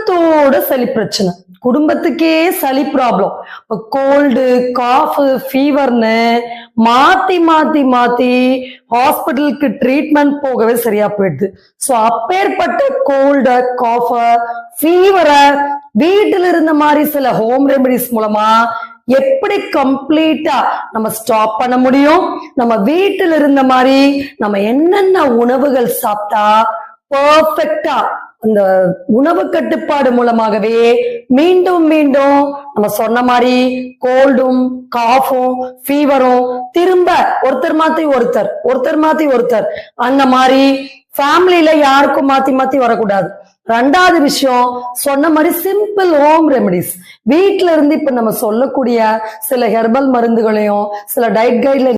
குடும்பத்தோட சளி பிரச்சனை, குடும்பத்துக்கே சளி ப்ராப்ளம். இப்போ கோல்டு, காஃப், ஃபீவர்னு மாத்தி மாத்தி மாத்தி ஹாஸ்பிட்டலுக்கு ட்ரீட்மெண்ட் போகவே சரியா போயிடுது. ஸோ அப்பேற்பட்ட கோல்டு, காஃப, ஃபீவரை வீட்டில் இருந்த மாதிரி சில ஹோம் ரெமெடிஸ் மூலமா எப்படி கம்ப்ளீட்டா நம்ம ஸ்டாப் பண்ண முடியும், நம்ம வீட்டில் இருந்த மாதிரி நம்ம என்னென்ன உணவுகள் சாப்பிட்டா பர்ஃபெக்டா அந்த உணவு கட்டுப்பாடு மூலமாகவே மீண்டும் மீண்டும் நம்ம சொன்ன மாதிரி கோல்டும், காஃபும், ஃபீவரும் திரும்ப ஒருத்தர் மாத்தி ஒருத்தர் அந்த மாதிரி ஃபேமிலியில யாருக்கும் மாத்தி மாத்தி வரக்கூடாது. ரெண்டாவது விஷயம், சொன்ன மாதிரி சிம்பிள் ஹோம் ரெமெடிஸ் வீட்ல இருந்து இப்ப நம்ம சொல்லக்கூடிய சில ஹெர்பல் மருந்துகளையும் சில டயட் கைட்லைன்